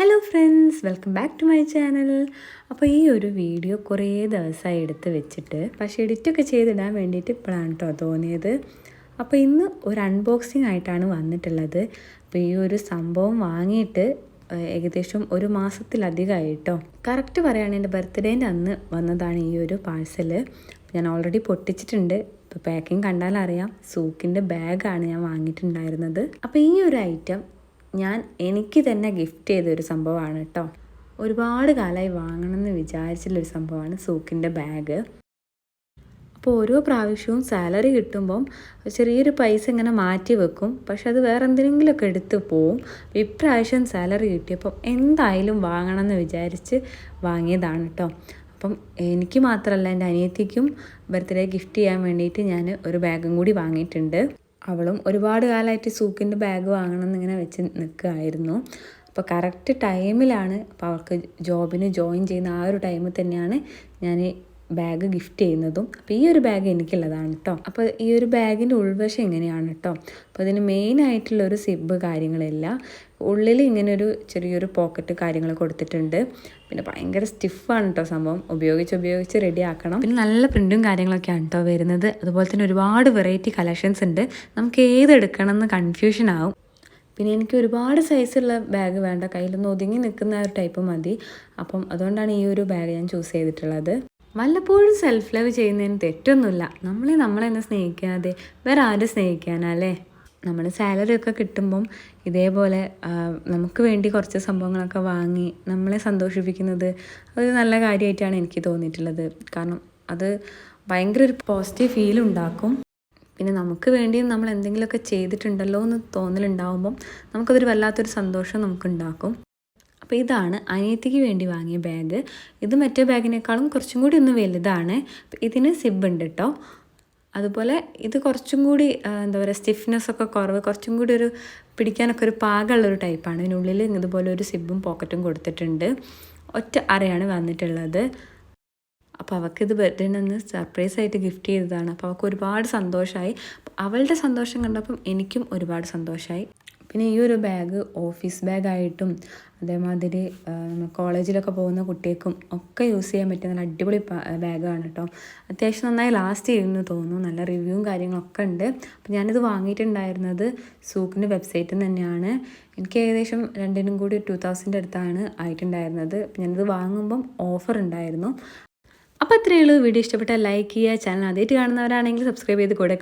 Hello friends, welcome back to my channel. അപ്പോൾ ഈ ഒരു വീഡിയോ കുറേ ദിവസമായി എടുത്ത് വെച്ചിട്ട്, പക്ഷേ എഡിറ്റൊക്കെ ചെയ്തിടാൻ വേണ്ടിയിട്ട് ഇപ്പോഴാണ് കേട്ടോ തോന്നിയത്. അപ്പോൾ ഇന്ന് ഒരു അൺബോക്സിങ് ആയിട്ടാണ് വന്നിട്ടുള്ളത്. അപ്പോൾ ഈ ഒരു സംഭവം വാങ്ങിയിട്ട് ഏകദേശം ഒരു മാസത്തിലധികമായി കേട്ടോ. കറക്റ്റ് പറയുകയാണെങ്കിൽ എൻ്റെ ബർത്ത്ഡേൻ്റെ അന്ന് വന്നതാണ് ഈ ഒരു പാഴ്സൽ. ഞാൻ ഓൾറെഡി പൊട്ടിച്ചിട്ടുണ്ട്. ഇപ്പോൾ പാക്കിങ് കണ്ടാലറിയാം, സൂക്കിൻ്റെ ബാഗാണ് ഞാൻ വാങ്ങിയിട്ടുണ്ടായിരുന്നത്. അപ്പോൾ ഈ ഒരു ഐറ്റം എനിക്ക് തന്നെ ഗിഫ്റ്റ് ചെയ്തൊരു സംഭവമാണ് കേട്ടോ. ഒരുപാട് കാലമായി വാങ്ങണമെന്ന് വിചാരിച്ചിട്ടുള്ളൊരു സംഭവമാണ് സൂക്കിൻ്റെ ബാഗ്. അപ്പോൾ ഓരോ പ്രാവശ്യവും സാലറി കിട്ടുമ്പം ചെറിയൊരു പൈസ ഇങ്ങനെ മാറ്റി വെക്കും, പക്ഷെ അത് വേറെ എന്തെങ്കിലുമൊക്കെ എടുത്ത് പോവും. ഇപ്രാവശ്യം സാലറി കിട്ടിയപ്പം എന്തായാലും വാങ്ങണമെന്ന് വിചാരിച്ച് വാങ്ങിയതാണ് കേട്ടോ. അപ്പം എനിക്ക് മാത്രമല്ല, എൻ്റെ അനിയത്തിക്കും ബർത്ത്ഡേ ഗിഫ്റ്റ് ചെയ്യാൻ വേണ്ടിയിട്ട് ഞാൻ ഒരു ബാഗും കൂടി വാങ്ങിയിട്ടുണ്ട്. അവളും ഒരുപാട് കാലമായിട്ട് സൂക്കിൻ്റെ ബാഗ് വാങ്ങണം എന്നിങ്ങനെ വെച്ച് നിൽക്കുകയായിരുന്നു. അപ്പോൾ കറക്റ്റ് ടൈമിലാണ്, അപ്പോൾ അവർക്ക് ജോബിന് ജോയിൻ ചെയ്യുന്ന ആ ഒരു ടൈമിൽ തന്നെയാണ് ഞാൻ ബാഗ് ഗിഫ്റ്റ് ചെയ്യുന്നതും. അപ്പോൾ ഈ ഒരു ബാഗ് എനിക്കുള്ളതാണ് കേട്ടോ. അപ്പോൾ ഈ ഒരു ബാഗിൻ്റെ ഉൾവശം ഇങ്ങനെയാണ് കേട്ടോ. അപ്പോൾ ഇതിന് മെയിനായിട്ടുള്ളൊരു സിബ് കാര്യങ്ങളില്ല. ഉള്ളിൽ ഇങ്ങനെ ഒരു ചെറിയൊരു പോക്കറ്റ് കാര്യങ്ങൾ കൊടുത്തിട്ടുണ്ട്. പിന്നെ ഭയങ്കര സ്റ്റിഫാണ് കേട്ടോ സംഭവം. ഉപയോഗിച്ച് റെഡി ആക്കണം. പിന്നെ നല്ല പ്രിൻറ്റും കാര്യങ്ങളൊക്കെയാണ് കേട്ടോ വരുന്നത്. അതുപോലെ തന്നെ ഒരുപാട് വെറൈറ്റി കളക്ഷൻസ് ഉണ്ട്. നമുക്ക് ഏതെടുക്കണം എന്ന് കൺഫ്യൂഷൻ ആവും. പിന്നെ എനിക്ക് ഒരുപാട് സൈസുള്ള ബാഗ് വേണ്ട, കയ്യിലൊന്ന് ഒതുങ്ങി നിൽക്കുന്ന ഒരു ടൈപ്പ് മതി. അപ്പം അതുകൊണ്ടാണ് ഈ ഒരു ബാഗ് ഞാൻ ചൂസ് ചെയ്തിട്ടുള്ളത്. വല്ലപ്പോഴും സെൽഫ് ലവ് ചെയ്യുന്നതിന് തെറ്റൊന്നുമില്ല. നമ്മളെ തന്നെ സ്നേഹിക്കാതെ വേറെ ആരും സ്നേഹിക്കാനല്ലേ. നമ്മൾ സാലറി ഒക്കെ കിട്ടുമ്പം ഇതേപോലെ നമുക്ക് വേണ്ടി കുറച്ച് സംഭവങ്ങളൊക്കെ വാങ്ങി നമ്മളെ സന്തോഷിപ്പിക്കുന്നത് ഒരു നല്ല കാര്യമായിട്ടാണ് എനിക്ക് തോന്നിയിട്ടുള്ളത്. കാരണം അത് ഭയങ്കര ഒരു പോസിറ്റീവ് ഫീൽ ഉണ്ടാക്കും. പിന്നെ നമുക്ക് വേണ്ടിയും നമ്മൾ എന്തെങ്കിലുമൊക്കെ ചെയ്തിട്ടുണ്ടല്ലോ എന്ന് തോന്നലുണ്ടാകുമ്പം നമുക്കതൊരു വല്ലാത്തൊരു സന്തോഷം നമുക്കുണ്ടാക്കും. അപ്പോൾ ഇതാണ് അനിയത്തിക്ക് വേണ്ടി വാങ്ങിയ ബാഗ്. ഇത് മറ്റേ ബാഗിനേക്കാളും കുറച്ചും കൂടി ഒന്ന് വലുതാണ്. ഇതിന് സിബ് ഉണ്ട് കേട്ടോ. അതുപോലെ ഇത് കുറച്ചും കൂടി എന്താ പറയുക, സ്റ്റിഫ്നെസ്സൊക്കെ കുറവ്, കുറച്ചും കൂടി ഒരു പിടിക്കാനൊക്കെ ഒരു പാകമുള്ളൊരു ടൈപ്പാണ്. ഇതിനുള്ളിൽ ഇതുപോലെ ഒരു സിബും പോക്കറ്റും കൊടുത്തിട്ടുണ്ട്. ഒറ്റ അറയാണ് വന്നിട്ടുള്ളത്. അപ്പോൾ അവൾക്കിത് ബർത്ത്ഡേനൊന്ന് സർപ്രൈസ് ആയിട്ട് ഗിഫ്റ്റ് ചെയ്തതാണ്. അപ്പോൾ അവൾക്ക് ഒരുപാട് സന്തോഷമായി. അവളുടെ സന്തോഷം കണ്ടപ്പം എനിക്കും ഒരുപാട് സന്തോഷമായി. പിന്നെ ഈ ഒരു ബാഗ് ഓഫീസ് ബാഗായിട്ടും അതേമാതിരി കോളേജിലൊക്കെ പോകുന്ന കുട്ടികൾക്കും ഒക്കെ യൂസ് ചെയ്യാൻ പറ്റിയ നല്ല അടിപൊളി ബാഗാണ് കേട്ടോ. അത്യാവശ്യം നന്നായി ലാസ്റ്റ് ചെയ്യുമെന്ന് തോന്നുന്നു. നല്ല റിവ്യൂവും കാര്യങ്ങളൊക്കെ ഉണ്ട്. അപ്പോൾ ഞാനിത് വാങ്ങിയിട്ടുണ്ടായിരുന്നത് സൂക്കിൻ്റെ വെബ്സൈറ്റിൽ നിന്ന് തന്നെയാണ്. എനിക്ക് ഏകദേശം രണ്ടിനും കൂടി 2000 അടുത്താണ് ആയിട്ടുണ്ടായിരുന്നത്. അപ്പോൾ ഞാനിത് വാങ്ങുമ്പം ഓഫർ ഉണ്ടായിരുന്നു. അപ്പോൾ അത്രയേ ഉള്ളൂ. വീഡിയോ ഇഷ്ടപ്പെട്ടാൽ ലൈക്ക് ചെയ്യുക. ചാനൽ ആദ്യമായിട്ട് കാണുന്നവരാണെങ്കിൽ സബ്സ്ക്രൈബ് ചെയ്ത് കൂടെ